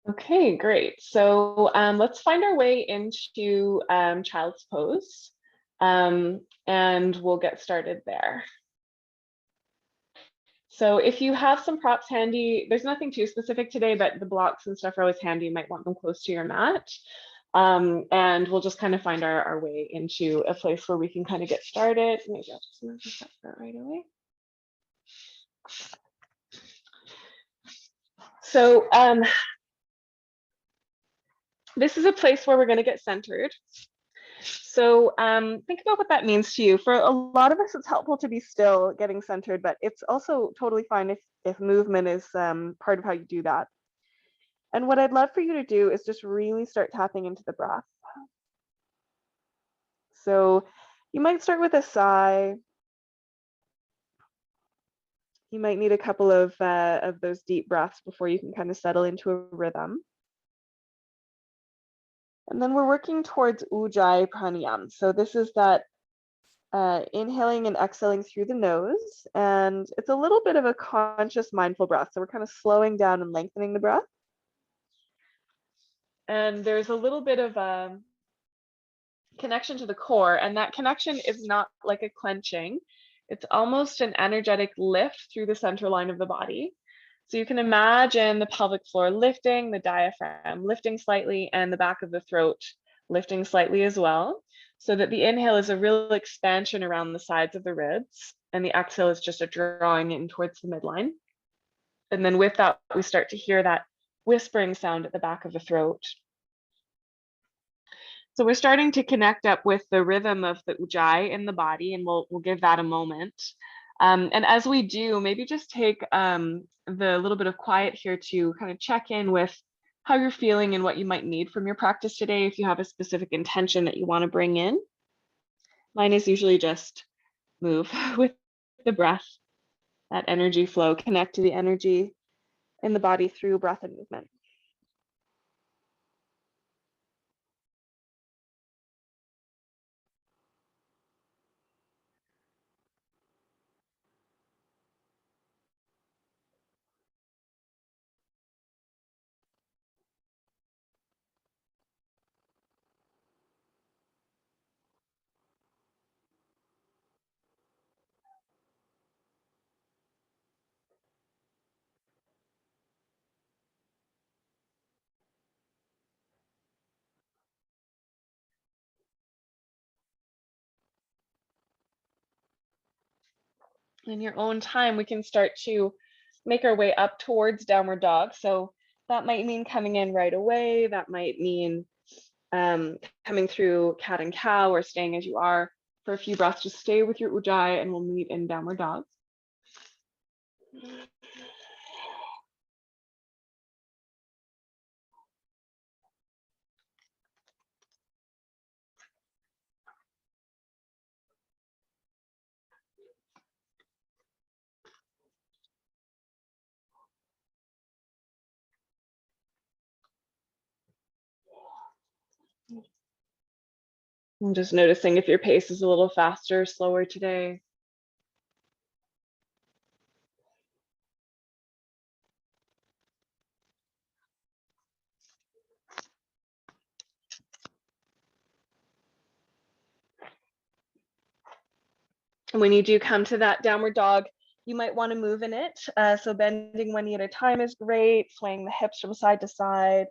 Okay, great. So let's find our way into child's pose, and we'll get started there. So if you have some props handy, there's nothing too specific today, but the blocks and stuff are always handy. You might want them close to your mat. And we'll just kind of find our way into a place where we can kind of get started. Maybe I'll just move this up right away. So this is a place where we're going to get centered. So think about what that means to you. For a lot of us, it's helpful to be still, getting centered, but it's also totally fine if movement is part of how you do that. And what I'd love for you to do is just really start tapping into the breath. So you might start with a sigh. You might need a couple of those deep breaths before you can kind of settle into a rhythm. And then we're working towards Ujjayi Pranayam. So this is that inhaling and exhaling through the nose. And it's a little bit of a conscious, mindful breath. So we're kind of slowing down and lengthening the breath. And there's a little bit of a connection to the core. And that connection is not like a clenching. It's almost an energetic lift through the center line of the body. So you can imagine the pelvic floor lifting, the diaphragm lifting slightly, and the back of the throat lifting slightly as well. So that the inhale is a real expansion around the sides of the ribs, and the exhale is just a drawing in towards the midline. And then with that, we start to hear that whispering sound at the back of the throat. So we're starting to connect up with the rhythm of the ujjayi in the body, and we'll give that a moment. And as we do, maybe just take the little bit of quiet here to kind of check in with how you're feeling and what you might need from your practice today, if you have a specific intention that you want to bring in. Mine is usually just move with the breath, that energy flow, connect to the energy in the body through breath and movement. In your own time, we can start to make our way up towards downward dog. So that might mean coming in right away. That might mean coming through cat and cow, or staying as you are for a few breaths. Just stay with your ujjayi and we'll meet in downward dog. I'm just noticing if your pace is a little faster, slower today. And when you do come to that downward dog, you might want to move in it. So bending one knee at a time is great, swaying the hips from side to side.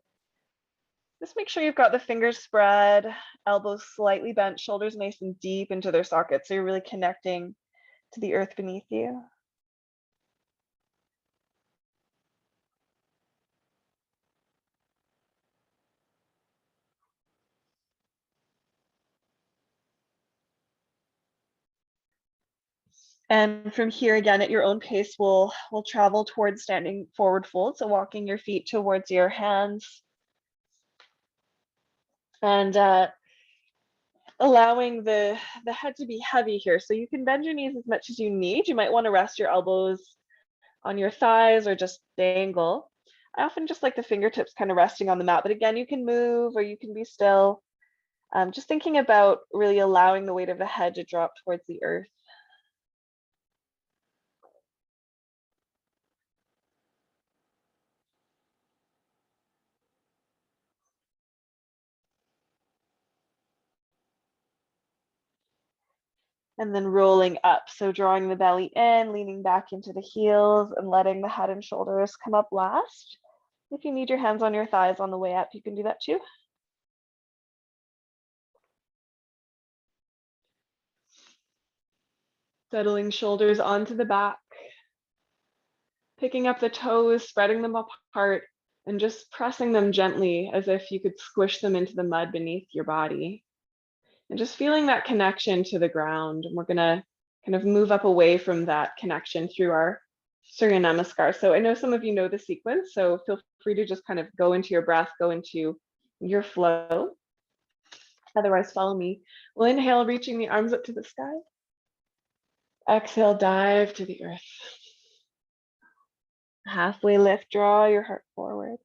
Just make sure you've got the fingers spread, elbows slightly bent, shoulders nice and deep into their sockets. So you're really connecting to the earth beneath you. And from here, again, at your own pace, we'll travel towards standing forward fold. So walking your feet towards your hands. And allowing the head to be heavy here. So you can bend your knees as much as you need. You might want to rest your elbows on your thighs or just dangle. I often just like the fingertips kind of resting on the mat, but again, you can move or you can be still. Just thinking about really allowing the weight of the head to drop towards the earth. And then rolling up. So drawing the belly in, leaning back into the heels and letting the head and shoulders come up last. If you need your hands on your thighs on the way up, you can do that too. Settling shoulders onto the back. Picking up the toes, spreading them apart, and just pressing them gently as if you could squish them into the mud beneath your body. And just feeling that connection to the ground. And we're gonna kind of move up away from that connection through our Surya Namaskar. So I know some of you know the sequence, so feel free to just kind of go into your breath, go into your flow. Otherwise, follow me. We'll inhale, reaching the arms up to the sky. Exhale, dive to the earth. Halfway lift, draw your heart forward.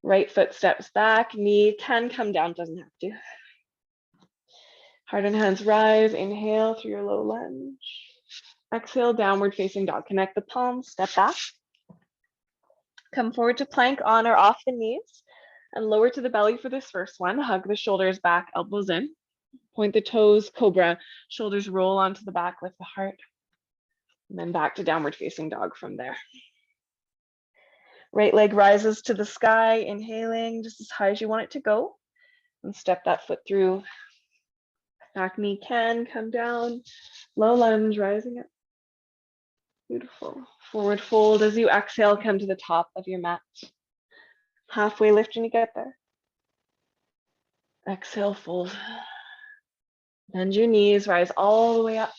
Right foot steps back, knee can come down, doesn't have to. Heart and hands rise, inhale through your low lunge. Exhale, downward facing dog. Connect the palms, step back. Come forward to plank on or off the knees and lower to the belly for this first one. Hug the shoulders back, elbows in. Point the toes, cobra. Shoulders roll onto the back, lift the heart. And then back to downward facing dog from there. Right leg rises to the sky, inhaling just as high as you want it to go. And step that foot through. Back knee can come down. Low lunge, rising up. Beautiful. Forward fold as you exhale, come to the top of your mat. Halfway lift when you get there. Exhale, fold. Bend your knees, rise all the way up.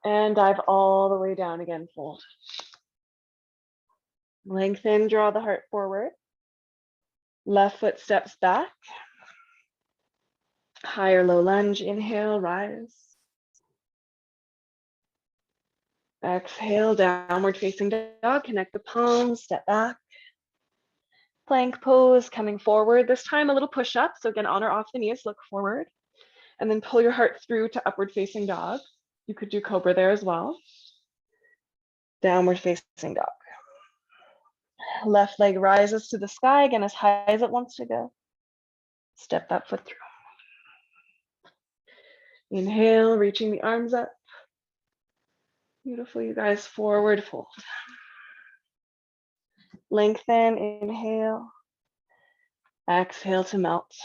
And dive all the way down again, fold. Lengthen, draw the heart forward. Left foot steps back. High or low lunge, inhale, rise. Exhale, downward facing dog, connect the palms, step back. Plank pose, coming forward. This time a little push up. So again, on or off the knees, look forward. And then pull your heart through to upward facing dog. You could do cobra there as well. Downward facing dog. Left leg rises to the sky, again, as high as it wants to go. Step that foot through. Inhale, reaching the arms up. Beautiful, you guys, forward fold. Lengthen, inhale. Exhale to melt.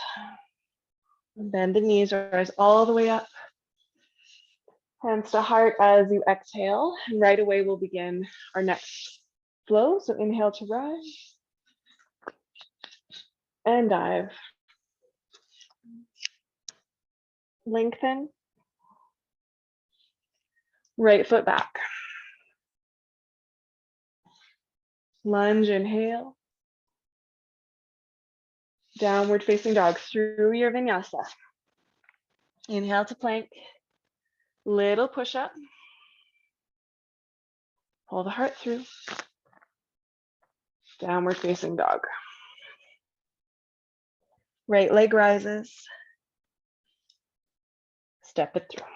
Bend the knees, rise all the way up. Hands to heart as you exhale. And right away, we'll begin our next flow. So inhale to rise. And dive. Lengthen. Right foot back. Lunge, inhale. Downward facing dog through your vinyasa. Inhale to plank. Little push up. Pull the heart through. Downward facing dog. Right leg rises. Step it through.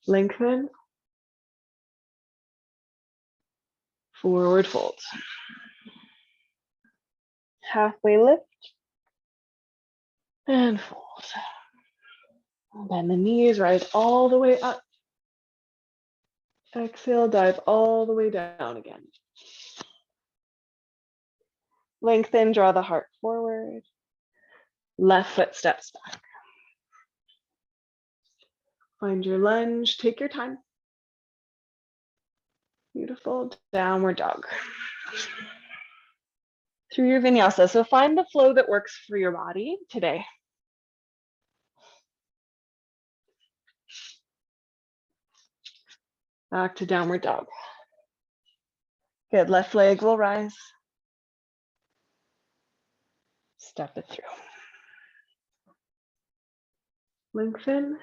Lengthen. Forward fold. Halfway lift. And fold. Bend the knees, rise all the way up. Exhale, dive all the way down again. Lengthen, draw the heart forward. Left foot steps back. Find your lunge, take your time. Beautiful, downward dog. Through your vinyasa. So find the flow that works for your body today. Back to downward dog. Good, left leg will rise. Step it through. Lengthen.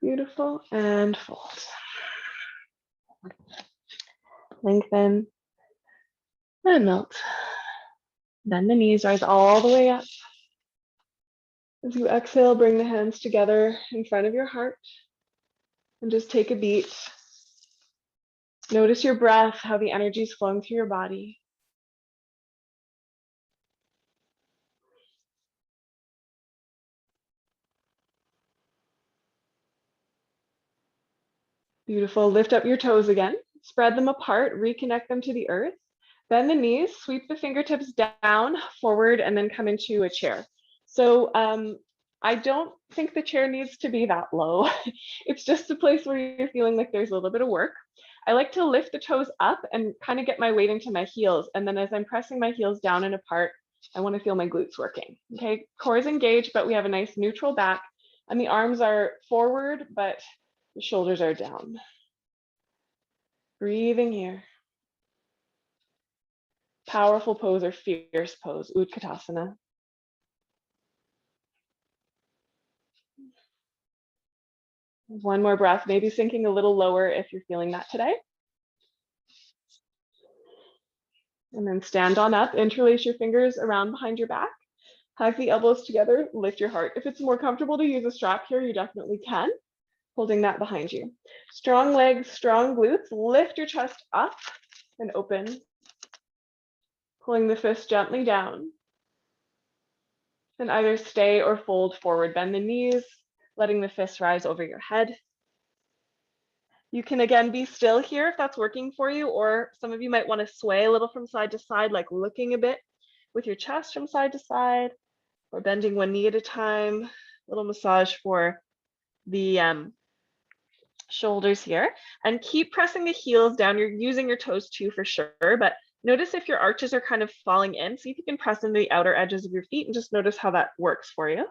Beautiful, and fold. Lengthen. And melt. Bend the knees, rise all the way up. As you exhale, bring the hands together in front of your heart. And just take a beat. Notice your breath, how the energy is flowing through your body. Beautiful. Lift up your toes again. Spread them apart, reconnect them to the earth. Bend the knees, sweep the fingertips down, forward, and then come into a chair. So I don't think the chair needs to be that low. It's just a place where you're feeling like there's a little bit of work. I like to lift the toes up and kind of get my weight into my heels. And then as I'm pressing my heels down and apart, I want to feel my glutes working. Okay, core is engaged, but we have a nice neutral back. And the arms are forward, but the shoulders are down. Breathing here. Powerful pose or fierce pose, Utkatasana. One more breath, maybe sinking a little lower if you're feeling that today. And then stand on up, interlace your fingers around behind your back. Hug the elbows together, lift your heart. If it's more comfortable to use a strap here, you definitely can. Holding that behind you. Strong legs, strong glutes. Lift your chest up and open. Pulling the fist gently down. And either stay or fold forward. Bend the knees, letting the fist rise over your head. You can again be still here if that's working for you, or some of you might want to sway a little from side to side, like looking a bit with your chest from side to side, or bending one knee at a time. A little massage for the shoulders here, and keep pressing the heels down. You're using your toes too for sure, but notice if your arches are kind of falling in. See if you can press into the outer edges of your feet and just notice how that works for you.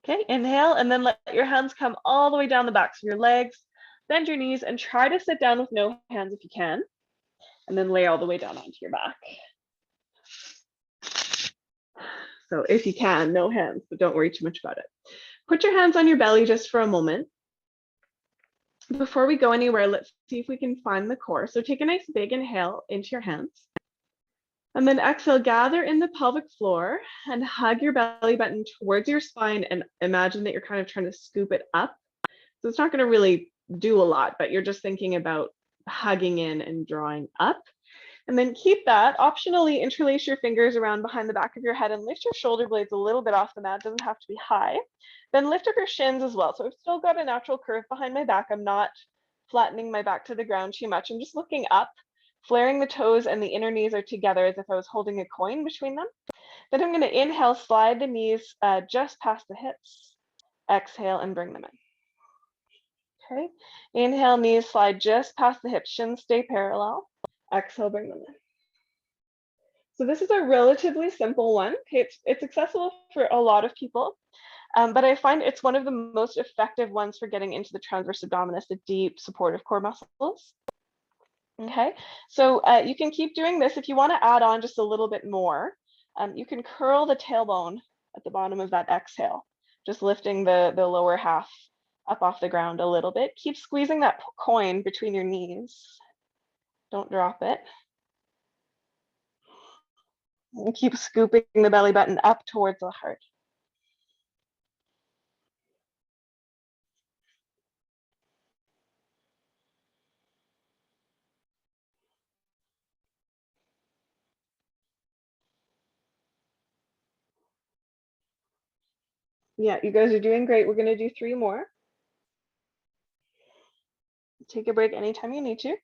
Okay, inhale, and then let your hands come all the way down the backs of your legs. Bend your knees and try to sit down with no hands if you can, and then lay all the way down onto your back. So if you can, no hands, but don't worry too much about it. Put your hands on your belly just for a moment. Before we go anywhere, let's see if we can find the core. So take a nice big inhale into your hands. And then exhale, gather in the pelvic floor and hug your belly button towards your spine and imagine that you're kind of trying to scoop it up. So it's not going to really do a lot, but you're just thinking about hugging in and drawing up. And then keep that. Optionally, interlace your fingers around behind the back of your head and lift your shoulder blades a little bit off the mat. It doesn't have to be high. Then lift up your shins as well. So I've still got a natural curve behind my back. I'm not flattening my back to the ground too much. I'm just looking up, flaring the toes and the inner knees are together as if I was holding a coin between them. Then I'm going to inhale, slide the knees just past the hips. Exhale and bring them in. Okay. Inhale, knees slide just past the hips. Shins stay parallel. Exhale, bring them in. So this is a relatively simple one. It's accessible for a lot of people, but I find it's one of the most effective ones for getting into the transverse abdominis, the deep supportive core muscles. Okay, so you can keep doing this. If you want to add on just a little bit more, you can curl the tailbone at the bottom of that exhale, just lifting the lower half up off the ground a little bit. Keep squeezing that coin between your knees. Don't drop it. And keep scooping the belly button up towards the heart. Yeah, you guys are doing great. We're going to do 3 more. Take a break anytime you need to.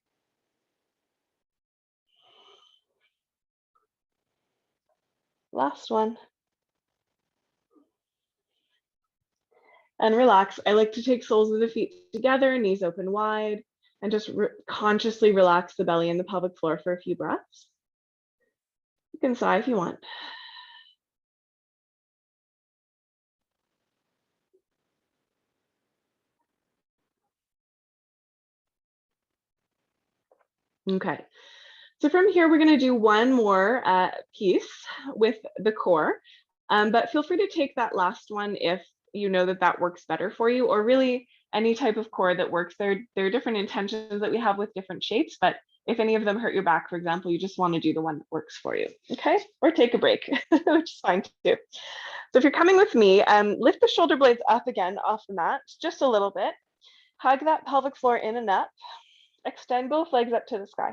Last one. And relax. I like to take soles of the feet together, knees open wide, and just consciously relax the belly and the pelvic floor for a few breaths. You can sigh if you want. Okay. So from here, we're going to do one more piece with the core, but feel free to take that last one if you know that that works better for you, or really any type of core that works. There are different intentions that we have with different shapes, but if any of them hurt your back, for example, you just want to do the one that works for you, okay? Or take a break, which is fine too. So if you're coming with me, lift the shoulder blades up again off the mat, just a little bit. Hug that pelvic floor in and up. Extend both legs up to the sky.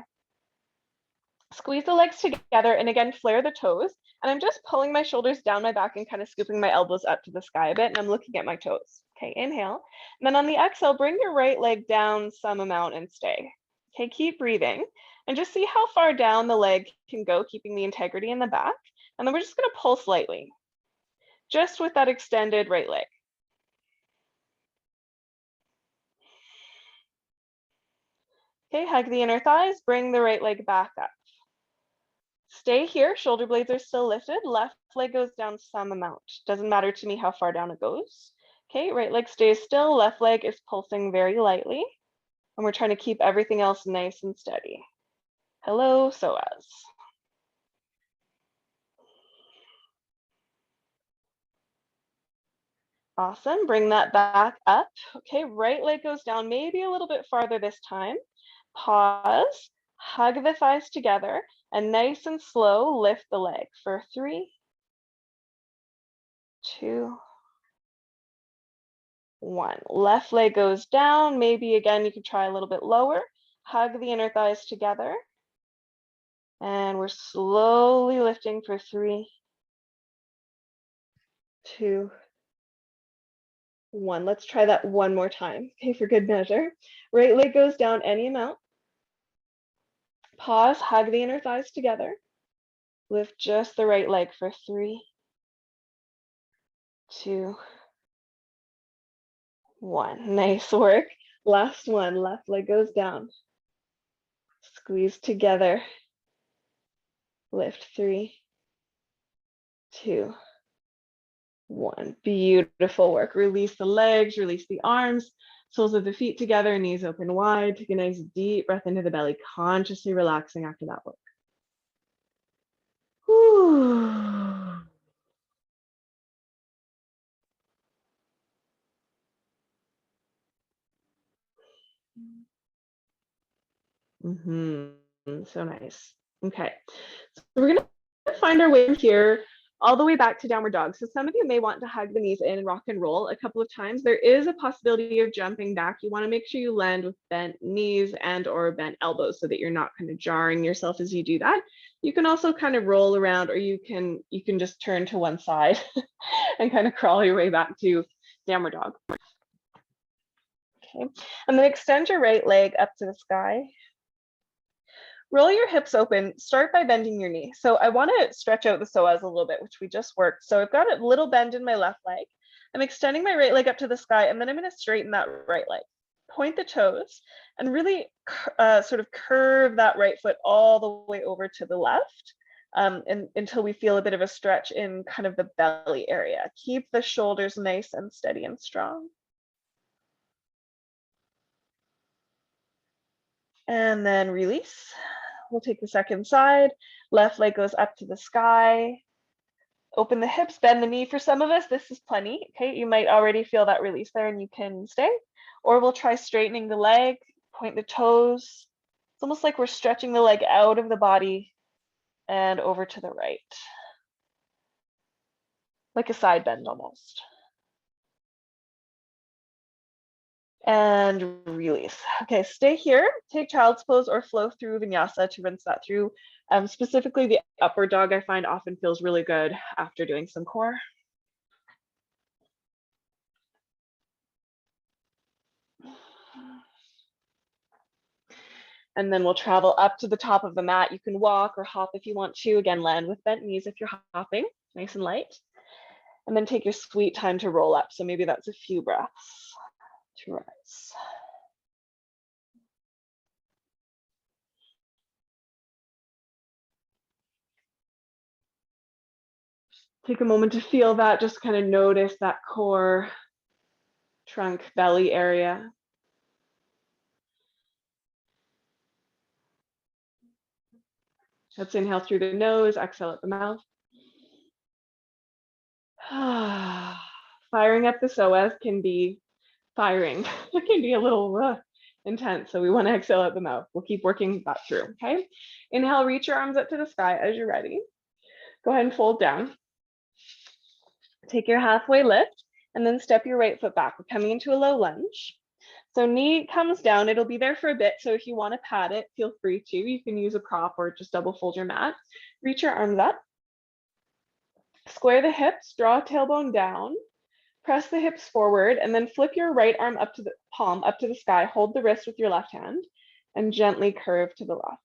Squeeze the legs together and again, flare the toes. And I'm just pulling my shoulders down my back and kind of scooping my elbows up to the sky a bit. And I'm looking at my toes. Okay, inhale. And then on the exhale, bring your right leg down some amount and stay. Okay, keep breathing and just see how far down the leg can go, keeping the integrity in the back. And then we're just gonna pull slightly, just with that extended right leg. Okay, hug the inner thighs, bring the right leg back up. Stay here, shoulder blades are still lifted, left leg goes down some amount. Doesn't matter to me how far down it goes. Okay, right leg stays still, left leg is pulsing very lightly. And we're trying to keep everything else nice and steady. Hello, psoas. Awesome, bring that back up. Okay, right leg goes down maybe a little bit farther this time. Pause, hug the thighs together, and nice and slow, lift the leg for 3, 2, 1. Left leg goes down. Maybe again, you could try a little bit lower. Hug the inner thighs together. And we're slowly lifting for 3, 2, 1. Let's try that one more time. Okay, for good measure. Right leg goes down any amount. Pause, hug the inner thighs together. Lift just the right leg for 3, 2, 1. Nice work. Last one, left leg goes down. Squeeze together. Lift 3, 2, 1. Beautiful work. Release the legs, release the arms, soles of the feet together, knees open wide. Take a nice deep breath into the belly, consciously relaxing after that work. Whew. So nice. Okay, so we're gonna find our way from here all the way back to downward dog. So some of you may want to hug the knees in and rock and roll a couple of times. There is a possibility of jumping back. You want to make sure you land with bent knees and or bent elbows so that you're not kind of jarring yourself as you do that. You can also kind of roll around, or you can just turn to one side and kind of crawl your way back to downward dog. Okay, and then extend your right leg up to the sky. Roll your hips open, start by bending your knee. So I want to stretch out the psoas a little bit, which we just worked. So I've got a little bend in my left leg. I'm extending my right leg up to the sky, and then I'm going to straighten that right leg. Point the toes and really sort of curve that right foot all the way over to the left and until we feel a bit of a stretch in kind of the belly area. Keep the shoulders nice and steady and strong. And then release. We'll take the second side. Left leg goes up to the sky. Open the hips, bend the knee. For some of us, this is plenty. Okay, you might already feel that release there and you can stay. Or we'll try straightening the leg, point the toes. It's almost like we're stretching the leg out of the body and over to the right. Like a side bend almost. And release. Okay, stay here. Take child's pose or flow through vinyasa to rinse that through. Specifically, the upward dog I find often feels really good after doing some core. And then we'll travel up to the top of the mat. You can walk or hop if you want to. Again, land with bent knees if you're hopping, nice and light. And then take your sweet time to roll up. So maybe that's a few breaths to rise. Take a moment to feel that, just kind of notice that core, trunk, belly area. Let's inhale through the nose, exhale at the mouth. Firing up the psoas can be firing. It can be a little intense, so we want to exhale at the mouth. We'll keep working that through, okay? Inhale, reach your arms up to the sky as you're ready. Go ahead and fold down. Take your halfway lift and then step your right foot back. We're coming into a low lunge. So knee comes down, it'll be there for a bit. So if you want to pad it, feel free to. You can use a prop or just double fold your mat. Reach your arms up. Square the hips, draw a tailbone down. Press the hips forward and then flip your right arm up to the palm, up to the sky. Hold the wrist with your left hand and gently curve to the left.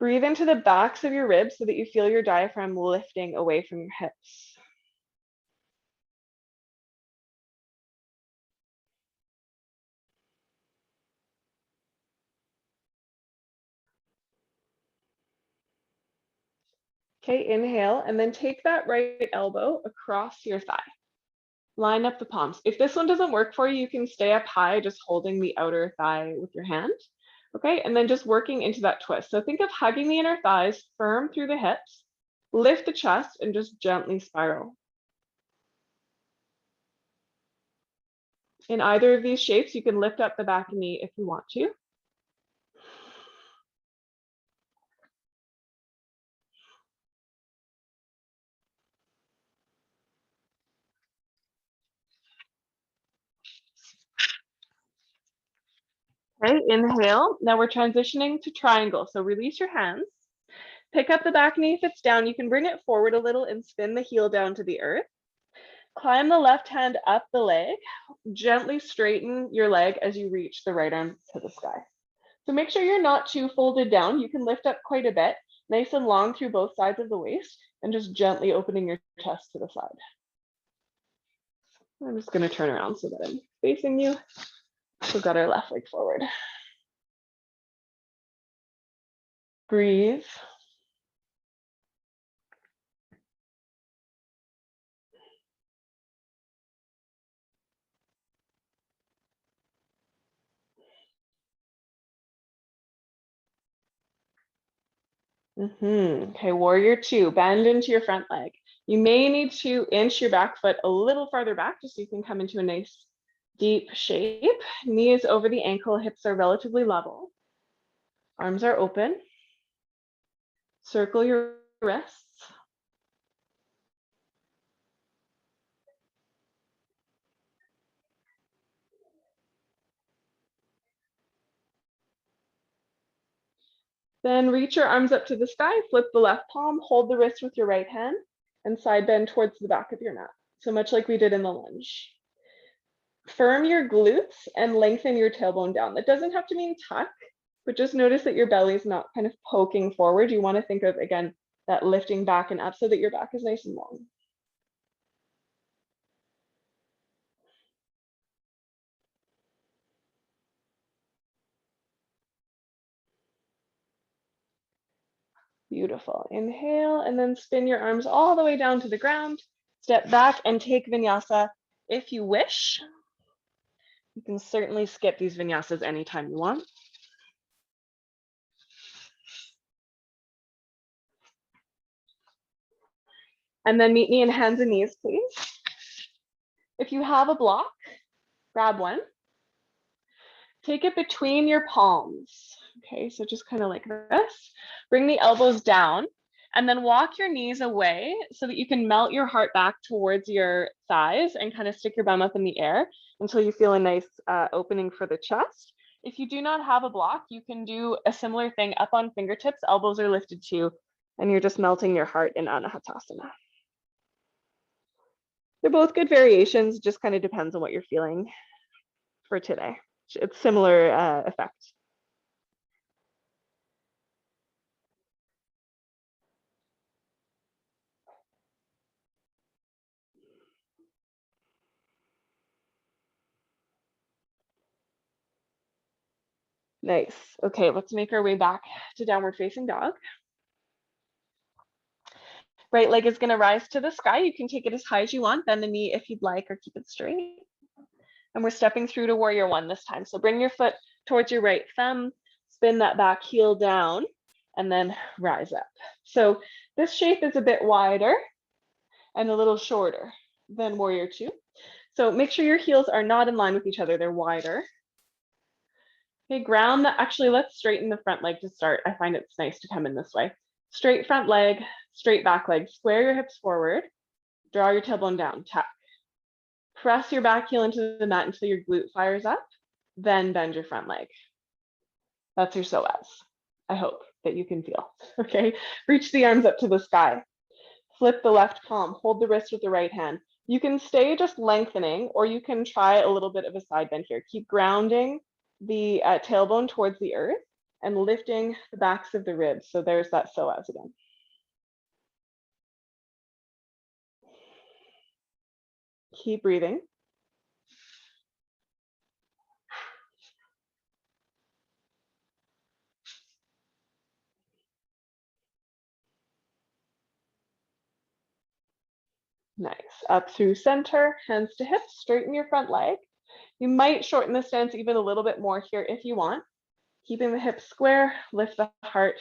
Breathe into the backs of your ribs so that you feel your diaphragm lifting away from your hips. Okay, inhale, and then take that right elbow across your thigh. Line up the palms. If this one doesn't work for you, you can stay up high, just holding the outer thigh with your hand. Okay, and then just working into that twist. So think of hugging the inner thighs, firm through the hips, lift the chest, and just gently spiral. In either of these shapes, you can lift up the back knee if you want to. Okay, inhale. Now we're transitioning to triangle. So release your hands. Pick up the back knee if it's down. You can bring it forward a little and spin the heel down to the earth. Climb the left hand up the leg. Gently straighten your leg as you reach the right arm to the sky. So make sure you're not too folded down. You can lift up quite a bit, nice and long through both sides of the waist, and just gently opening your chest to the side. I'm just going to turn around so that I'm facing you. We've got our left leg forward. Breathe. Okay, warrior two, bend into your front leg. You may need to inch your back foot a little farther back just so you can come into a nice deep shape. Knee is over the ankle, hips are relatively level. Arms are open. Circle your wrists. Then reach your arms up to the sky, flip the left palm, hold the wrist with your right hand, and side bend towards the back of your mat. So much like we did in the lunge. Firm your glutes and lengthen your tailbone down. That doesn't have to mean tuck, but just notice that your belly is not kind of poking forward. You want to think of, again, that lifting back and up so that your back is nice and long. Beautiful. Inhale, and then spin your arms all the way down to the ground. Step back and take vinyasa if you wish. You can certainly skip these vinyasas anytime you want. And then meet me in hands and knees, please. If you have a block, grab one. Take it between your palms. Okay, so just kind of like this. Bring the elbows down and then walk your knees away so that you can melt your heart back towards your thighs and kind of stick your bum up in the air until you feel a nice opening for the chest. If you do not have a block, you can do a similar thing up on fingertips, elbows are lifted too, and you're just melting your heart in Anahatasana. They're both good variations, just kind of depends on what you're feeling for today. It's similar effect. Nice. Okay, let's make our way back to downward facing dog. Right leg is going to rise to the sky. You can take it as high as you want, bend the knee if you'd like, or keep it straight. And we're stepping through to warrior one this time. So bring your foot towards your right thumb, spin that back heel down, and then rise up. So this shape is a bit wider and a little shorter than warrior two. So make sure your heels are not in line with each other. They're wider. Okay, ground that. Actually, let's straighten the front leg to start. I find it's nice to come in this way. Straight front leg, straight back leg. Square your hips forward. Draw your tailbone down. Tuck. Press your back heel into the mat until your glute fires up, then bend your front leg. That's your psoas. I hope that you can feel. Okay, reach the arms up to the sky. Flip the left palm, hold the wrist with the right hand. You can stay just lengthening, or you can try a little bit of a side bend here. Keep grounding the tailbone towards the earth and lifting the backs of the ribs. So there's that psoas again. Keep breathing. Nice. Up through center, hands to hips, straighten your front leg. You might shorten the stance even a little bit more here if you want. Keeping the hips square, lift the heart,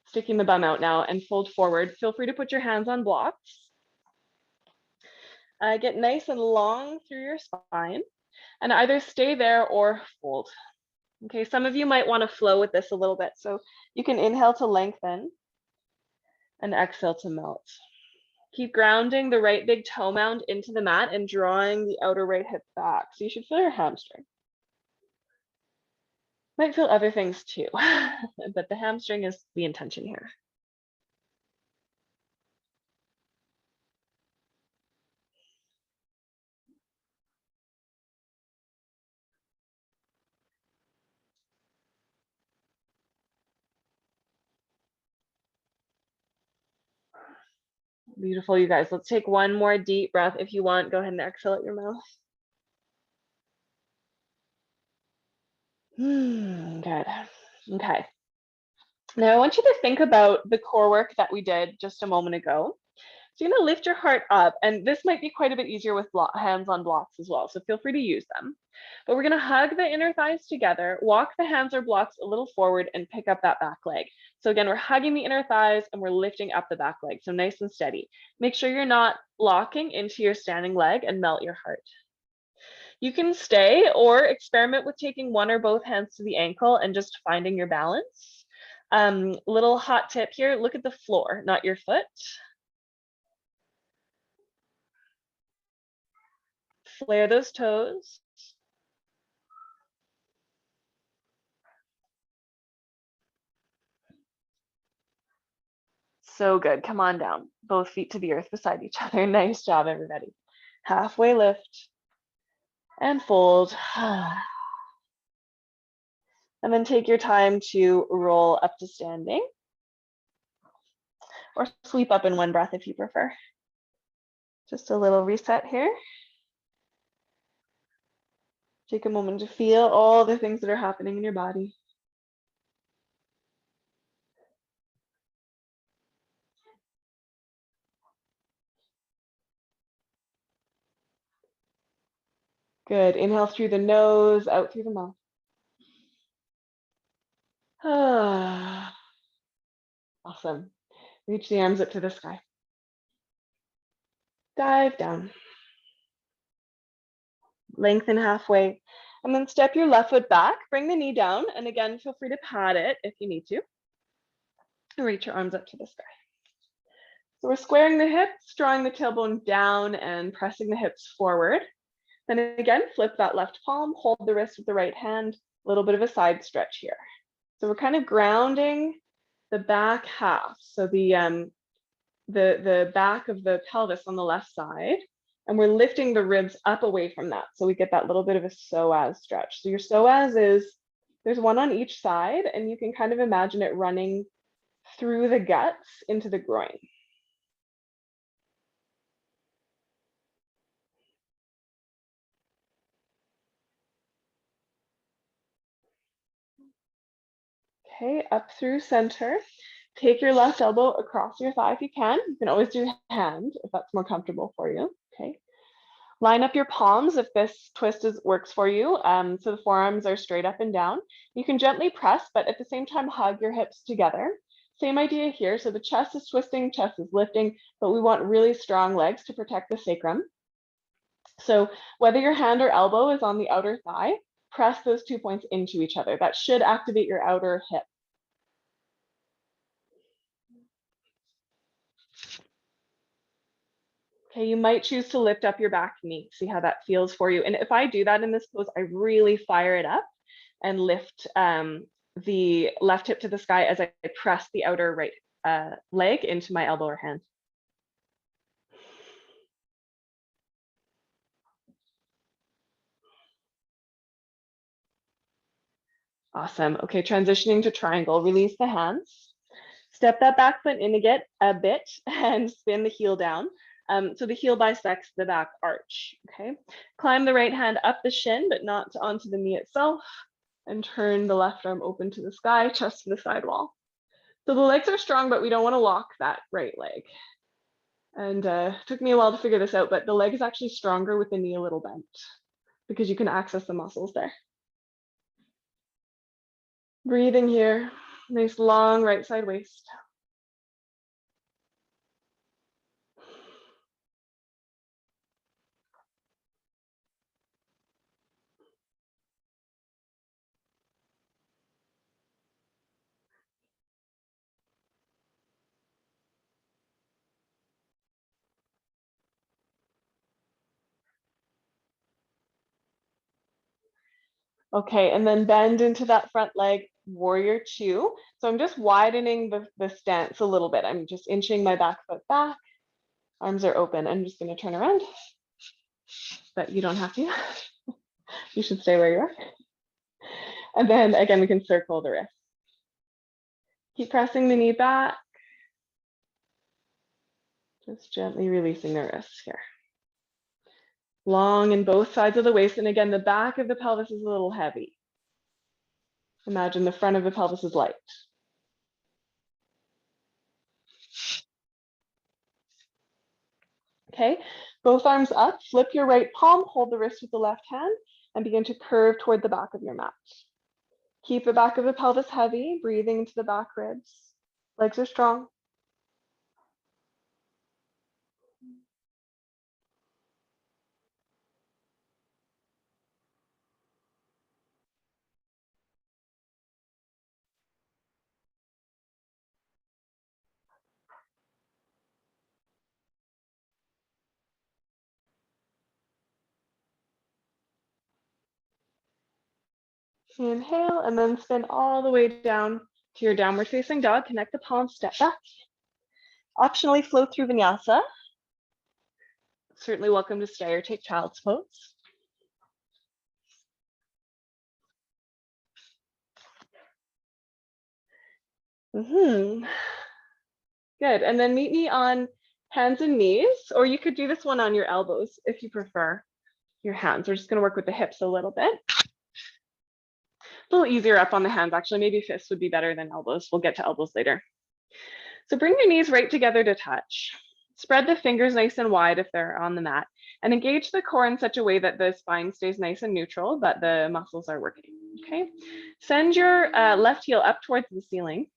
sticking the bum out now and fold forward. Feel free to put your hands on blocks. Get nice and long through your spine and either stay there or fold. Okay, some of you might want to flow with this a little bit. So you can inhale to lengthen and exhale to melt. Keep grounding the right big toe mound into the mat and drawing the outer right hip back. So you should feel your hamstring. Might feel other things too, but the hamstring is the intention here. Beautiful, you guys. Let's take one more deep breath. If you want, go ahead and exhale at your mouth. Good. Okay. Now I want you to think about the core work that we did just a moment ago. So you're going to lift your heart up, and this might be quite a bit easier with hands on blocks as well, so feel free to use them. But we're going to hug the inner thighs together, walk the hands or blocks a little forward, and pick up that back leg. So again, we're hugging the inner thighs, and we're lifting up the back leg, so nice and steady. Make sure you're not locking into your standing leg and melt your heart. You can stay or experiment with taking one or both hands to the ankle and just finding your balance. Little hot tip here, look at the floor, not your foot. Flare those toes. So good. Come on down. Both feet to the earth beside each other. Nice job, everybody. Halfway lift and fold. And then take your time to roll up to standing or sweep up in one breath if you prefer. Just a little reset here. Take a moment to feel all the things that are happening in your body. Good. Inhale through the nose, out through the mouth. Awesome. Reach the arms up to the sky. Dive down. Lengthen halfway. And then step your left foot back. Bring the knee down. And again, feel free to pat it if you need to. And reach your arms up to the sky. So we're squaring the hips, drawing the tailbone down and pressing the hips forward. Then again, flip that left palm, hold the wrist with the right hand, a little bit of a side stretch here. So we're kind of grounding the back half. So the back of the pelvis on the left side, and we're lifting the ribs up away from that. So we get that little bit of a psoas stretch. So your psoas is, there's one on each side, and you can kind of imagine it running through the guts into the groin. Okay, up through center. Take your left elbow across your thigh if you can. You can always do hand if that's more comfortable for you. Okay. Line up your palms if this twist works for you. So the forearms are straight up and down. You can gently press, but at the same time, hug your hips together. Same idea here. So the chest is twisting, chest is lifting, but we want really strong legs to protect the sacrum. So whether your hand or elbow is on the outer thigh, press those 2 points into each other. That should activate your outer hip. Okay, you might choose to lift up your back knee, see how that feels for you. And if I do that in this pose, I really fire it up and lift the left hip to the sky as I press the outer right leg into my elbow or hand. Awesome. Okay, transitioning to triangle, release the hands. Step that back foot in a bit and spin the heel down. So the heel bisects the back arch, okay? Climb the right hand up the shin, but not onto the knee itself, and turn the left arm open to the sky, chest to the side wall. So the legs are strong, but we don't wanna lock that right leg. And it took me a while to figure this out, but the leg is actually stronger with the knee a little bent because you can access the muscles there. Breathing here, nice long right side waist. Okay, and then bend into that front leg, warrior two. So I'm just widening the stance a little bit. I'm just inching my back foot back. Arms are open. I'm just going to turn around, but you don't have to. You should stay where you are. And then again, we can circle the wrist. Keep pressing the knee back. Just gently releasing the wrist here. Long in both sides of the waist. And again, the back of the pelvis is a little heavy. Imagine the front of the pelvis is light. Okay, both arms up, flip your right palm, hold the wrist with the left hand, and begin to curve toward the back of your mat. Keep the back of the pelvis heavy, breathing into the back ribs. Legs are strong. Inhale, and then spin all the way down to your downward facing dog. Connect the palms, step back. Optionally flow through Vinyasa. Certainly welcome to stay or take child's pose. Good, and then meet me on hands and knees, or you could do this one on your elbows if you prefer your hands. We're just gonna work with the hips a little bit. A little easier up on the hands, actually. Maybe fists would be better than elbows. We'll get to elbows later. So bring your knees right together to touch. Spread the fingers nice and wide if they're on the mat, and engage the core in such a way that the spine stays nice and neutral, but the muscles are working, okay? Send your left heel up towards the ceiling,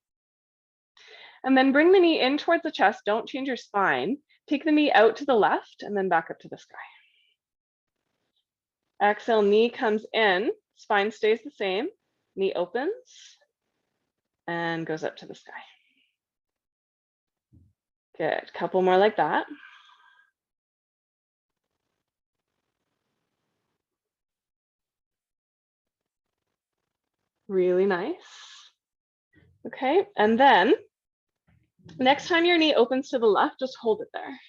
and then bring the knee in towards the chest. Don't change your spine. Take the knee out to the left and then back up to the sky. Exhale, knee comes in, spine stays the same, knee opens and goes up to the sky. Good, couple more like that. Really nice. Okay, and then next time your knee opens to the left, just hold it there.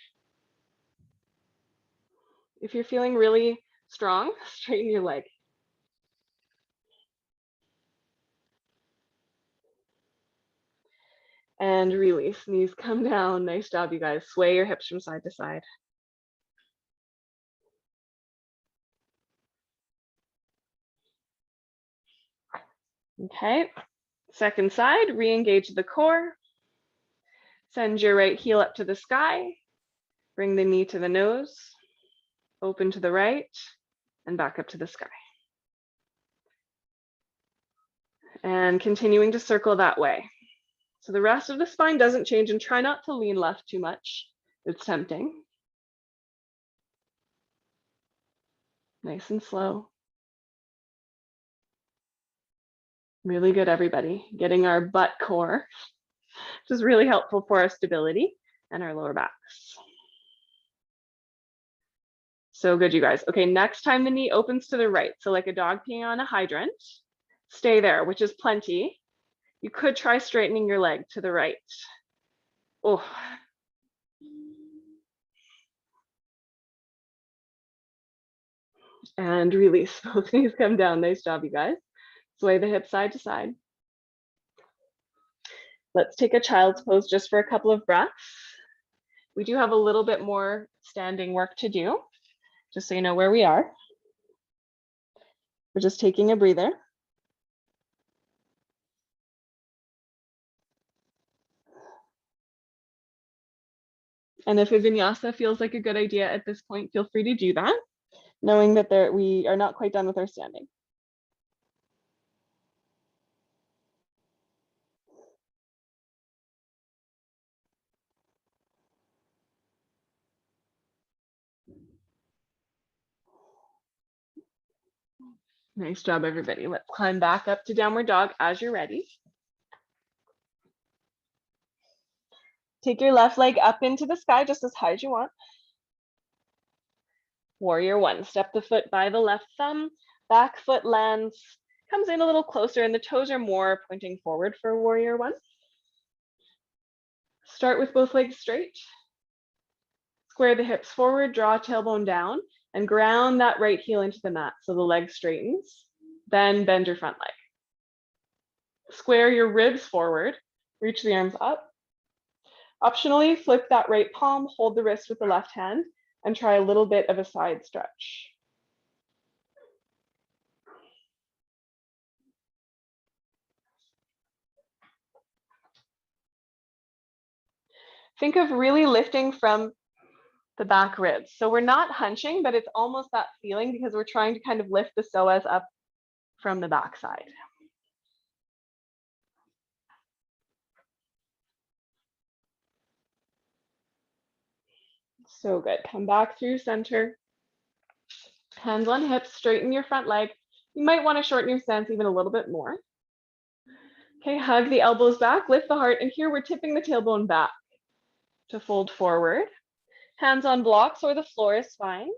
If you're feeling really strong, straighten your leg. And release, knees come down. Nice job, you guys. Sway your hips from side to side. Okay, second side, re-engage the core. Send your right heel up to the sky. Bring the knee to the nose. Open to the right and back up to the sky. And continuing to circle that way. So the rest of the spine doesn't change, and try not to lean left too much. It's tempting. Nice and slow. Really good, everybody. Getting our butt core, which is really helpful for our stability and our lower backs. So good, you guys. Okay, next time the knee opens to the right. So like a dog peeing on a hydrant, stay there, which is plenty. You could try straightening your leg to the right. Oh. And release. Both knees come down. Nice job, you guys. Sway the hips side to side. Let's take a child's pose just for a couple of breaths. We do have a little bit more standing work to do, just so you know where we are. We're just taking a breather. And if a vinyasa feels like a good idea at this point, feel free to do that, knowing that we are not quite done with our standing. Nice job, everybody. Let's climb back up to downward dog as you're ready. Take your left leg up into the sky just as high as you want. Warrior one, step the foot by the left thumb, back foot lands, comes in a little closer and the toes are more pointing forward for warrior one. Start with both legs straight. Square the hips forward, draw tailbone down, and ground that right heel into the mat so the leg straightens. Then bend your front leg. Square your ribs forward, reach the arms up. Optionally, flip that right palm, hold the wrist with the left hand, and try a little bit of a side stretch. Think of really lifting from the back ribs. So we're not hunching, but it's almost that feeling because we're trying to kind of lift the psoas up from the back side. So good. Come back through center. Hands on hips, straighten your front leg. You might want to shorten your stance even a little bit more. Okay, hug the elbows back, lift the heart, and here we're tipping the tailbone back to fold forward. Hands on blocks or the floor is fine.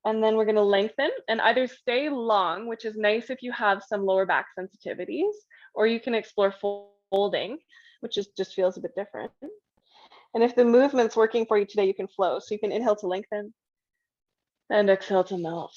And then we're going to lengthen and either stay long, which is nice if you have some lower back sensitivities, or you can explore folding, which just feels a bit different. And if the movement's working for you today, you can flow. So you can inhale to lengthen and exhale to melt.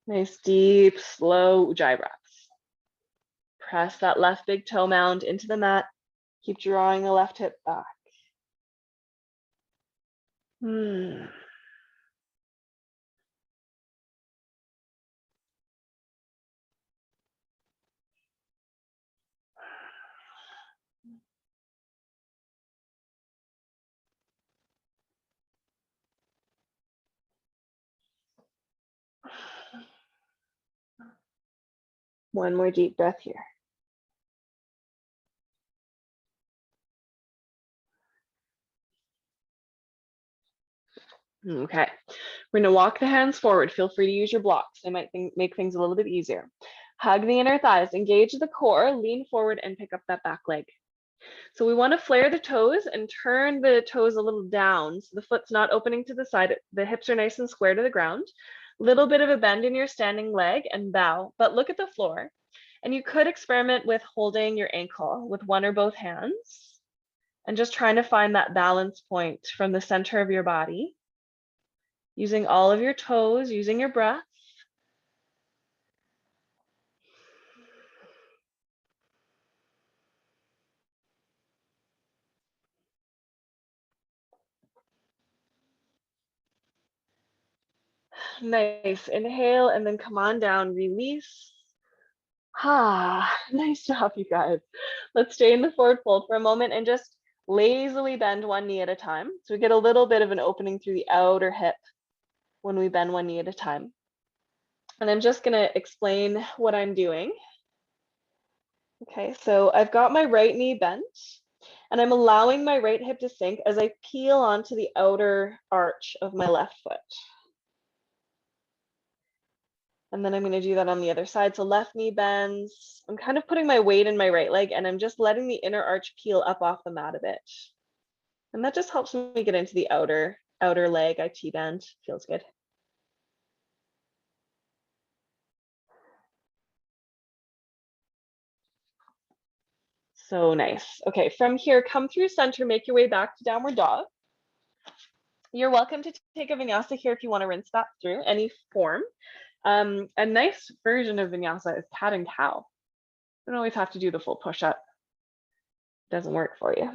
Nice, deep, slow ujjayi breaths. Press that left big toe mound into the mat. Keep drawing the left hip back. One more deep breath here. Okay, we're gonna walk the hands forward. Feel free to use your blocks. They might make things a little bit easier. Hug the inner thighs, engage the core, lean forward and pick up that back leg. So we wanna flare the toes and turn the toes a little down so the foot's not opening to the side. The hips are nice and square to the ground. Little bit of a bend in your standing leg and bow, but look at the floor. And you could experiment with holding your ankle with one or both hands and just trying to find that balance point from the center of your body, using all of your toes, using your breath. Nice, inhale and then come on down, release. Nice job, you guys. Let's stay in the forward fold for a moment and just lazily bend one knee at a time. So we get a little bit of an opening through the outer hip when we bend one knee at a time. And I'm just gonna explain what I'm doing. Okay, so I've got my right knee bent And I'm allowing my right hip to sink as I peel onto the outer arch of my left foot. And then I'm going to do that on the other side. So left knee bends. I'm kind of putting my weight in my right leg, and I'm just letting the inner arch peel up off the mat a bit. And that just helps me get into the outer leg. I T-bend, feels good. So nice. Okay, from here, come through center, make your way back to downward dog. You're welcome to take a vinyasa here if you want to rinse that through, any form. A nice version of vinyasa is cat and cow. You don't always have to do the full push-up. It doesn't work for you.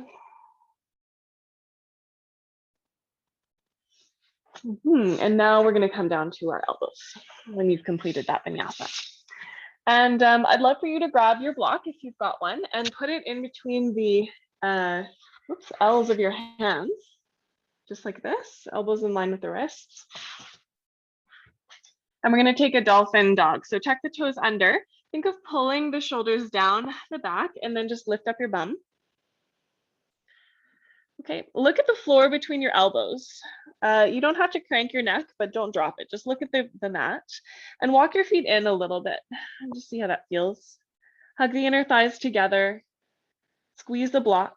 And now we're going to come down to our elbows when you've completed that vinyasa. And I'd love for you to grab your block if you've got one and put it in between the L's of your hands, just like this, elbows in line with the wrists. And we're going to take a dolphin dog. So check the toes under. Think of pulling the shoulders down the back and then just lift up your bum. Okay, look at the floor between your elbows. You don't have to crank your neck, but don't drop it. Just look at the mat and walk your feet in a little bit and just see how that feels. Hug the inner thighs together. Squeeze the block.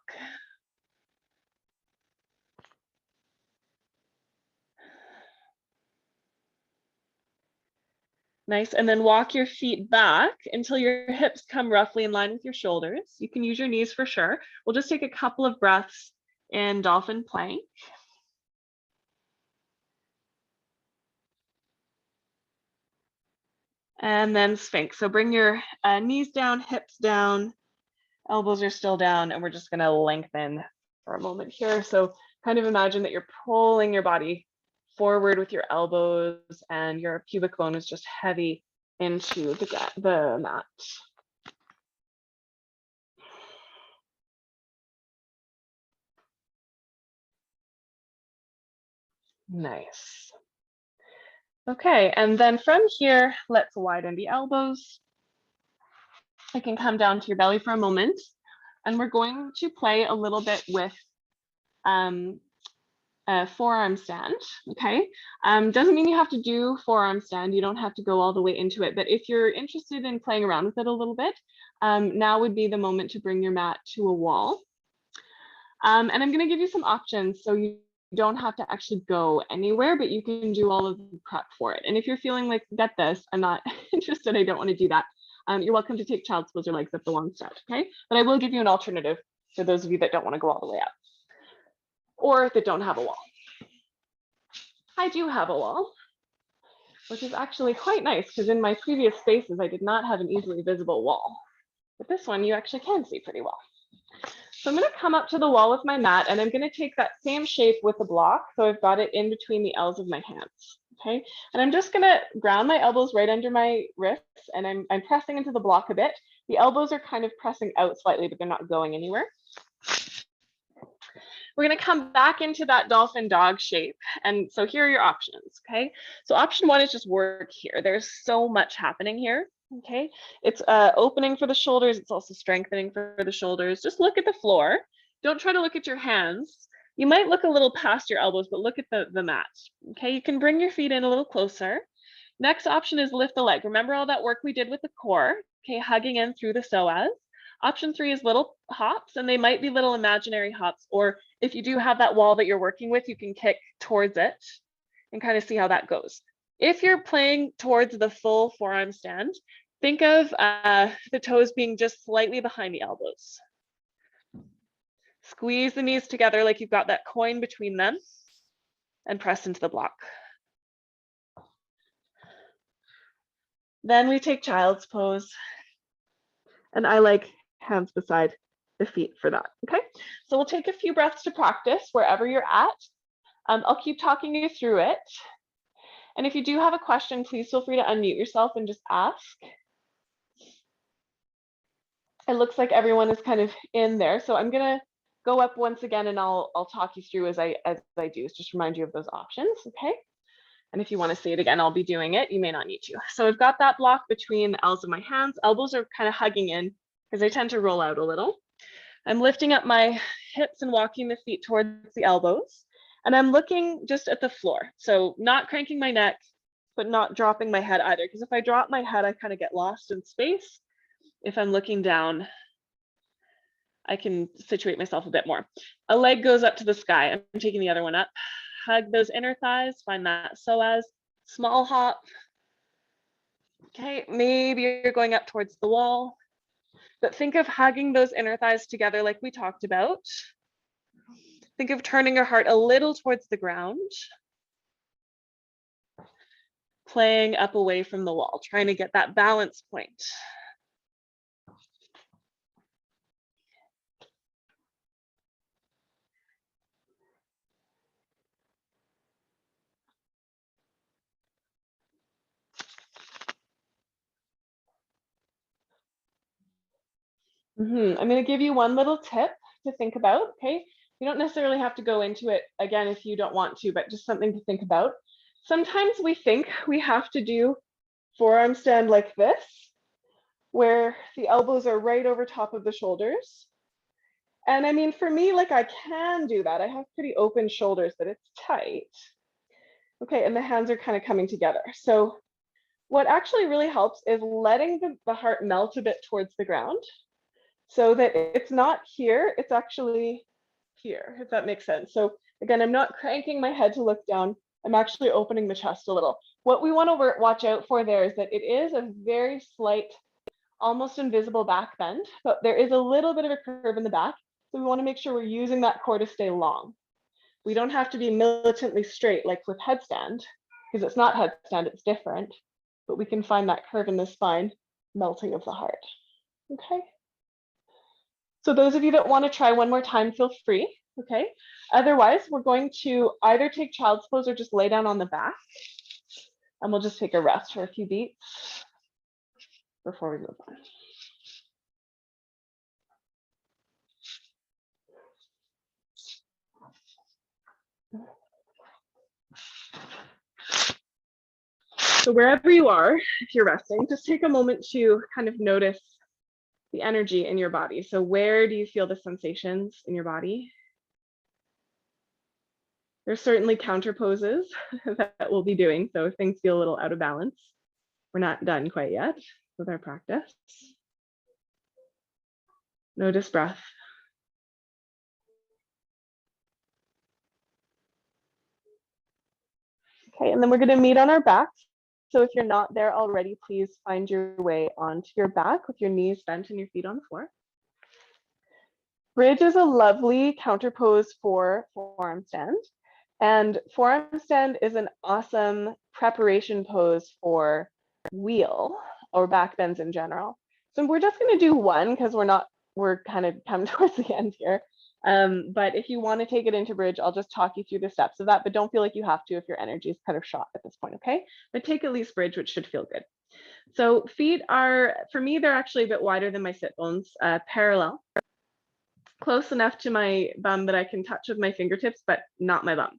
Nice, and then walk your feet back until your hips come roughly in line with your shoulders. You can use your knees for sure. We'll just take a couple of breaths in dolphin plank. And then Sphinx. So bring your knees down, hips down, elbows are still down, and we're just gonna lengthen for a moment here. So kind of imagine that you're pulling your body forward with your elbows and your pubic bone is just heavy into the mat. Nice. Okay, and then from here, let's widen the elbows. You can come down to your belly for a moment, and we're going to play a little bit with a forearm stand, okay? Doesn't mean you have to do forearm stand. You don't have to go all the way into it, but if you're interested in playing around with it a little bit, now would be the moment to bring your mat to a wall. And I'm gonna give you some options so you don't have to actually go anywhere, but you can do all of the prep for it. And if you're feeling like, get this, I'm not interested, I don't want to do that, you're welcome to take child's pose or legs up the long stretch, okay? But I will give you an alternative for those of you that don't want to go all the way up or that don't have a wall. I do have a wall, which is actually quite nice because in my previous spaces, I did not have an easily visible wall. But this one you actually can see pretty well. So I'm going to come up to the wall with my mat and I'm going to take that same shape with the block. So I've got it in between the L's of my hands. Okay. And I'm just going to ground my elbows right under my wrists and I'm pressing into the block a bit. The elbows are kind of pressing out slightly, but they're not going anywhere. We're going to come back into that dolphin dog shape. And so here are your options. Okay. So option one is just work here. There's so much happening here. Okay, it's opening for the shoulders. It's also strengthening for the shoulders. Just look at the floor. Don't try to look at your hands. You might look a little past your elbows, but look at the mat. Okay, you can bring your feet in a little closer. Next option is lift the leg. Remember all that work we did with the core? Okay, hugging in through the psoas. Option three is little hops, and they might be little imaginary hops. Or if you do have that wall that you're working with, you can kick towards it and kind of see how that goes. If you're playing towards the full forearm stand, think of the toes being just slightly behind the elbows. Squeeze the knees together like you've got that coin between them and press into the block. Then we take child's pose. And I like hands beside the feet for that, okay? So we'll take a few breaths to practice wherever you're at. I'll keep talking you through it. And if you do have a question, please feel free to unmute yourself and just ask. It looks like everyone is kind of in there. So I'm gonna go up once again and I'll talk you through as I do, just remind you of those options, okay? And if you wanna see it again, I'll be doing it. You may not need to. So I've got that block between the L's of my hands. Elbows are kind of hugging in because they tend to roll out a little. I'm lifting up my hips and walking the feet towards the elbows. And I'm looking just at the floor. So not cranking my neck, but not dropping my head either. Because if I drop my head, I kind of get lost in space. If I'm looking down, I can situate myself a bit more. A leg goes up to the sky. I'm taking the other one up. Hug those inner thighs, find that psoas. Small hop. Okay, maybe you're going up towards the wall. But think of hugging those inner thighs together like we talked about. Think of turning your heart a little towards the ground. Playing up away from the wall, trying to get that balance point. I'm going to give you one little tip to think about, okay? You don't necessarily have to go into it again if you don't want to, but just something to think about. Sometimes we think we have to do forearm stand like this, where the elbows are right over top of the shoulders. And I mean, for me, like I can do that. I have pretty open shoulders, but it's tight. Okay, and the hands are kind of coming together. So what actually really helps is letting the heart melt a bit towards the ground so that it's not here, it's actually here, if that makes sense. So again, I'm not cranking my head to look down. I'm actually opening the chest a little. What we want to watch out for there is that it is a very slight, almost invisible back bend, but there is a little bit of a curve in the back. So we want to make sure we're using that core to stay long. We don't have to be militantly straight like with headstand, because it's not headstand, it's different, but we can find that curve in the spine, melting of the heart. Okay. So those of you that want to try one more time, feel free. Okay. Otherwise, we're going to either take child's pose or just lay down on the back. And we'll just take a rest for a few beats before we move on. So wherever you are, if you're resting, just take a moment to kind of notice the energy in your body. So where do you feel the sensations in your body? There's certainly counter poses that we'll be doing. So if things feel a little out of balance, we're not done quite yet with our practice. Notice breath. Okay, and then we're going to meet on our backs. So if you're not there already, please find your way onto your back with your knees bent and your feet on the floor. Bridge is a lovely counter pose for forearm stand. And forearm stand is an awesome preparation pose for wheel or back bends in general. So we're just going to do one because we're kind of come towards the end here. But if you want to take it into bridge, I'll just talk you through the steps of that, but don't feel like you have to if your energy is kind of shot at this point, okay? But take at least bridge, which should feel good. So feet are, for me, they're actually a bit wider than my sit bones, parallel. Close enough to my bum that I can touch with my fingertips, but not my bum.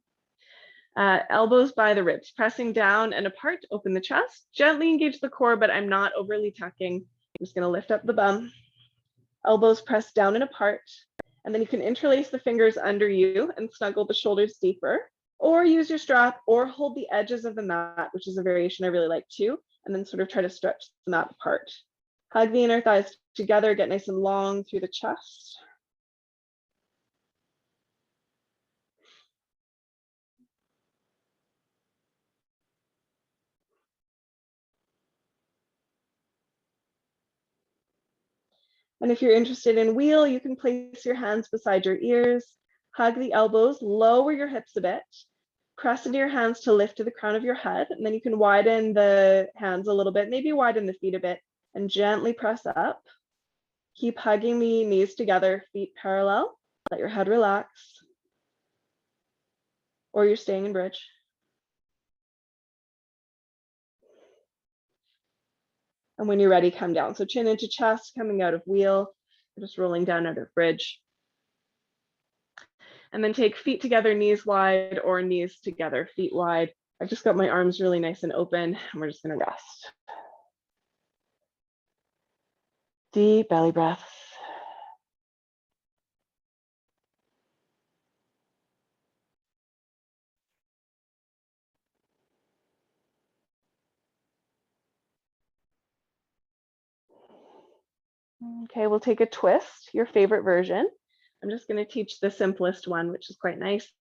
Elbows by the ribs, pressing down and apart, open the chest, gently engage the core, but I'm not overly tucking. I'm just going to lift up the bum. Elbows pressed down and apart. And then you can interlace the fingers under you and snuggle the shoulders deeper, or use your strap, or hold the edges of the mat, which is a variation I really like too, and then sort of try to stretch the mat apart. Hug the inner thighs together, get nice and long through the chest. And if you're interested in wheel, you can place your hands beside your ears, hug the elbows, lower your hips a bit, press into your hands to lift to the crown of your head, and then you can widen the hands a little bit, maybe widen the feet a bit, and gently press up. Keep hugging the knees together, feet parallel, let your head relax, or you're staying in bridge. And when you're ready, come down. So chin into chest, coming out of wheel, just rolling down out of bridge. And then take feet together, knees wide, or knees together, feet wide. I've just got my arms really nice and open, and we're just gonna rest. Deep belly breath. Okay, we'll take a twist, your favorite version. I'm just going to teach the simplest one, which is quite nice.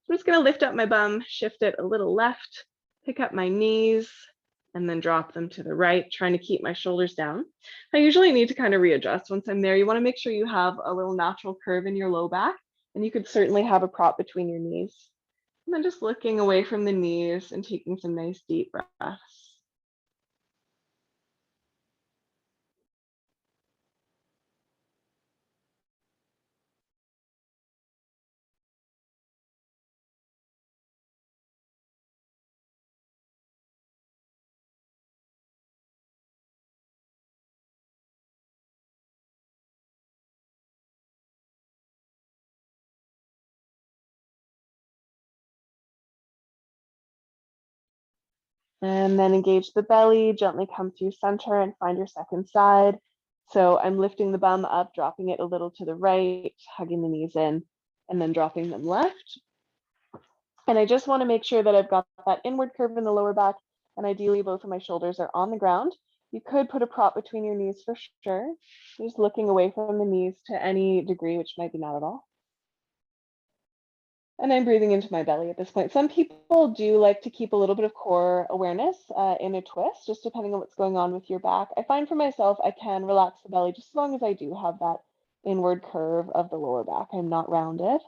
I'm just going to lift up my bum, shift it a little left, pick up my knees, and then drop them to the right, trying to keep my shoulders down. I usually need to kind of readjust once I'm there. You want to make sure you have a little natural curve in your low back, and you could certainly have a prop between your knees. And then just looking away from the knees and taking some nice deep breaths. And then engage the belly, gently come through center and find your second side. So I'm lifting the bum up, dropping it a little to the right, hugging the knees in, and then dropping them left. And I just want to make sure that I've got that inward curve in the lower back, and ideally both of my shoulders are on the ground. You could put a prop between your knees for sure. Just looking away from the knees to any degree, which might be not at all. And I'm breathing into my belly at this point. Some people do like to keep a little bit of core awareness in a twist, just depending on what's going on with your back. I find for myself, I can relax the belly just as long as I do have that inward curve of the lower back. I'm not rounded.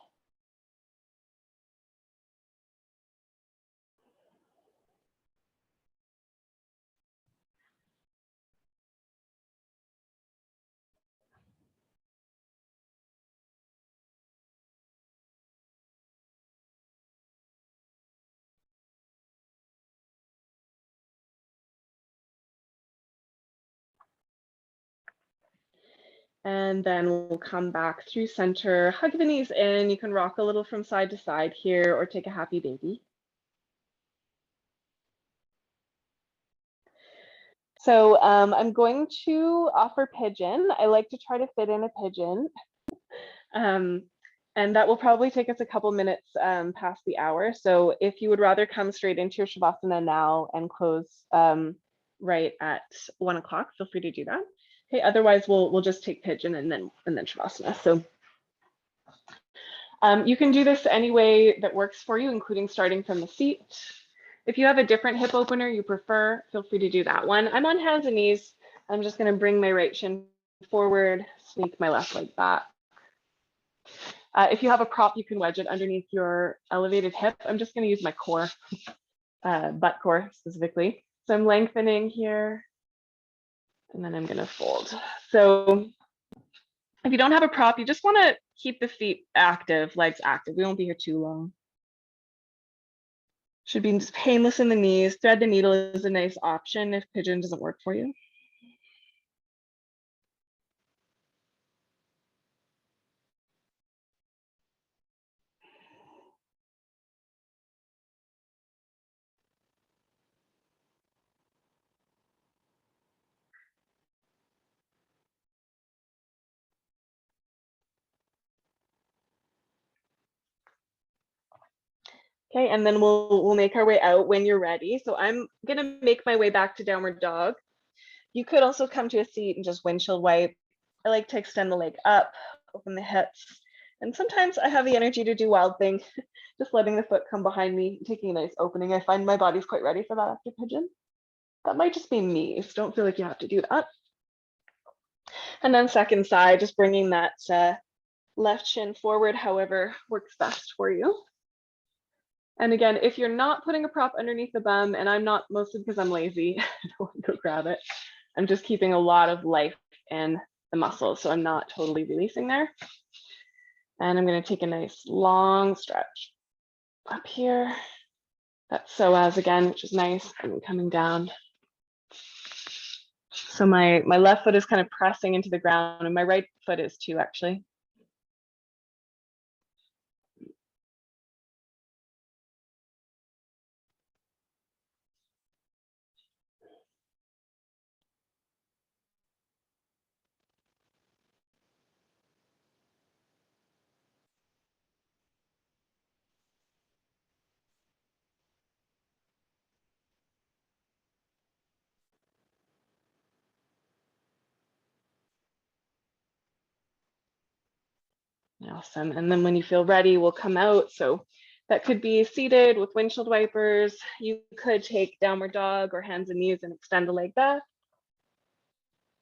And then we'll come back through center, hug the knees in. You can rock a little from side to side here or take a happy baby. So I'm going to offer pigeon. I like to try to fit in a pigeon. And that will probably take us a couple minutes past the hour. So if you would rather come straight into your Shavasana now and close right at 1 o'clock, feel free to do that. Okay, otherwise we'll just take pigeon and then Shavasana. So you can do this any way that works for you, including starting from the seat. If you have a different hip opener you prefer, feel free to do that one. I'm on hands and knees. I'm just going to bring my right shin forward, sneak my left leg back. If you have a prop, you can wedge it underneath your elevated hip. I'm just going to use my core, butt core specifically. So I'm lengthening here, and then I'm going to fold. So if you don't have a prop, you just want to keep the feet active, legs active. We won't be here too long. Should be painless in the knees. Thread the needle is a nice option if pigeon doesn't work for you. Okay, and then we'll make our way out when you're ready. So I'm gonna make my way back to downward dog. You could also come to a seat and just windshield wipe. I like to extend the leg up, open the hips. And sometimes I have the energy to do wild thing, just letting the foot come behind me, taking a nice opening. I find my body's quite ready for that after pigeon. That might just be me, so don't feel like you have to do that. And then second side, just bringing that left shin forward, however works best for you. And again, if you're not putting a prop underneath the bum, and I'm not, mostly because I'm lazy, I don't want to go grab it. I'm just keeping a lot of life in the muscles, so I'm not totally releasing there. And I'm going to take a nice long stretch up here. That's psoas again, which is nice, and coming down. So my left foot is kind of pressing into the ground, and my right foot is too, actually. Awesome. And then when you feel ready, we'll come out. So that could be seated with windshield wipers. You could take downward dog or hands and knees and extend the leg back.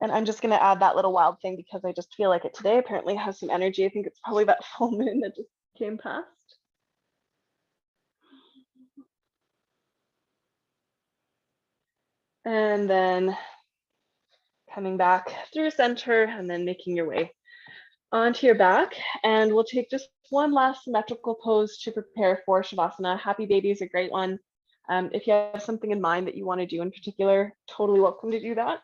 And I'm just going to add that little wild thing because I just feel like it today. Apparently it has some energy. I think it's probably that full moon that just came past. And then coming back through center and then making your way onto your back. And we'll take just one last symmetrical pose to prepare for Shavasana. Happy baby is a great one. If you have something in mind that you want to do in particular, totally welcome to do that.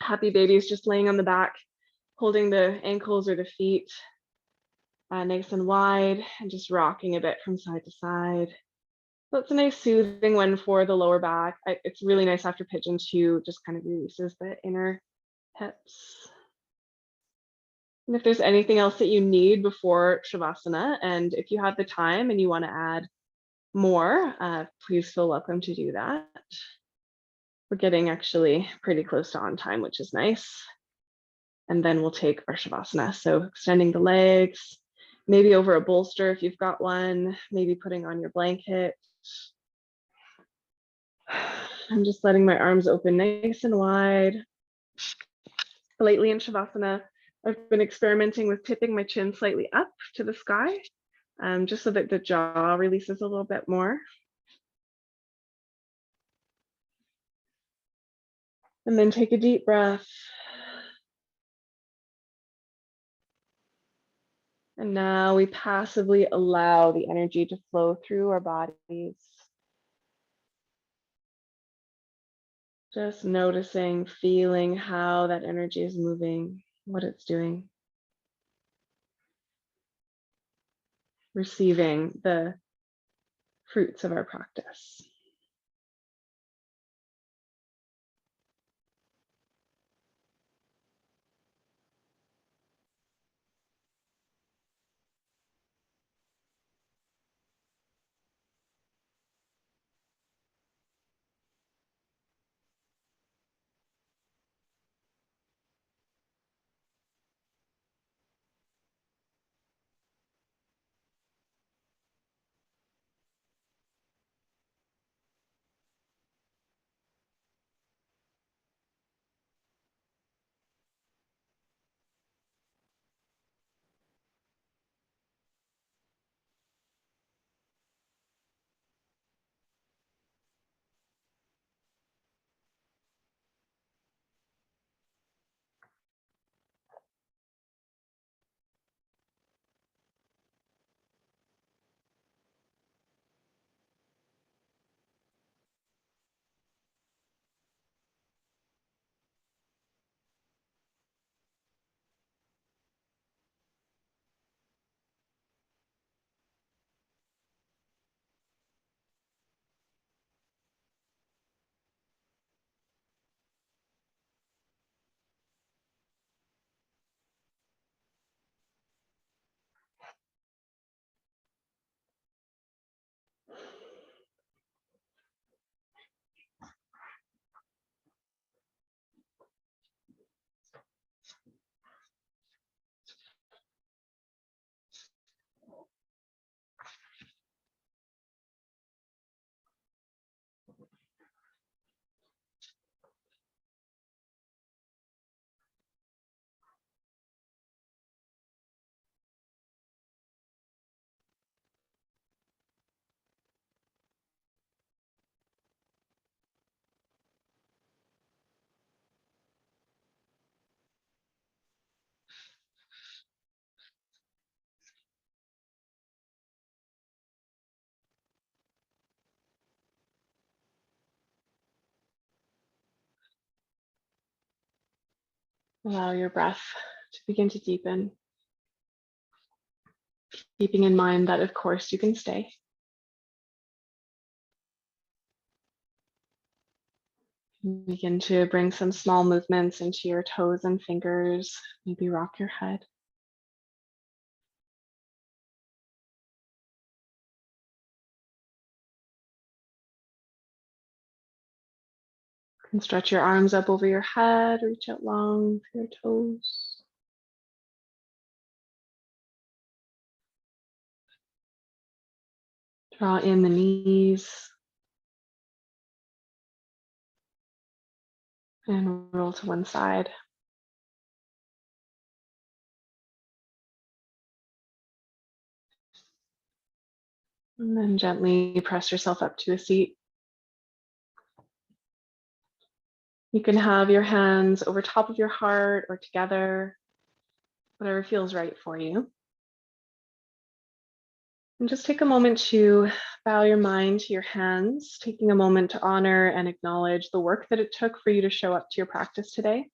Happy baby is just laying on the back, holding the ankles or the feet nice and wide and just rocking a bit from side to side. So it's a nice soothing one for the lower back. It's really nice after pigeon too, just kind of releases the inner hips. And if there's anything else that you need before Shavasana, and if you have the time and you want to add more, please feel welcome to do that. We're getting actually pretty close to on time, which is nice. And then we'll take our Shavasana. So extending the legs, maybe over a bolster if you've got one, maybe putting on your blanket. I'm just letting my arms open nice and wide. Lately in Shavasana, I've been experimenting with tipping my chin slightly up to the sky, just so that the jaw releases a little bit more. And then take a deep breath. And now we passively allow the energy to flow through our bodies. Just noticing, feeling how that energy is moving, what it's doing. Receiving the fruits of our practice. Allow your breath to begin to deepen, keeping in mind that, of course, you can stay. Begin to bring some small movements into your toes and fingers. Maybe rock your head. You can stretch your arms up over your head, reach out long for your toes. Draw in the knees and roll to one side. And then gently press yourself up to a seat. You can have your hands over top of your heart or together, whatever feels right for you. And just take a moment to bow your mind to your hands, taking a moment to honor and acknowledge the work that it took for you to show up to your practice today.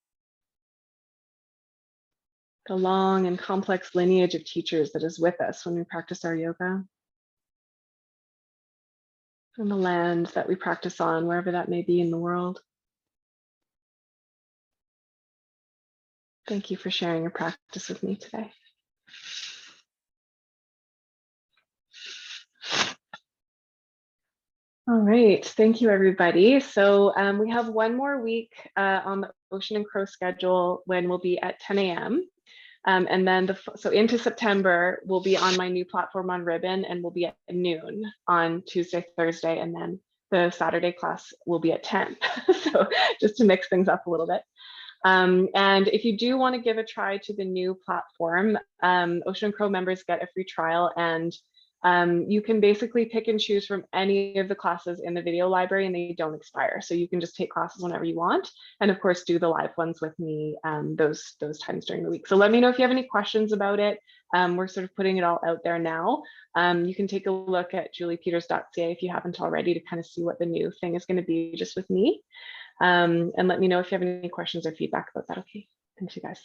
The long and complex lineage of teachers that is with us when we practice our yoga. And the land that we practice on, wherever that may be in the world. Thank you for sharing your practice with me today. All right, thank you everybody. So we have one more week on the Ocean and Crow schedule when we'll be at 10 a.m. And then so into September, we'll be on my new platform on Ribbon and we'll be at noon on Tuesday, Thursday, and then the Saturday class will be at 10. So just to mix things up a little bit. And if you do want to give a try to the new platform, Ocean and Crow members get a free trial, and you can basically pick and choose from any of the classes in the video library and they don't expire. So you can just take classes whenever you want. And of course, do the live ones with me those times during the week. So let me know if you have any questions about it. We're sort of putting it all out there now. You can take a look at juliepeters.ca if you haven't already to kind of see what the new thing is going to be just with me. And let me know if you have any questions or feedback about that. Okay, thanks you guys.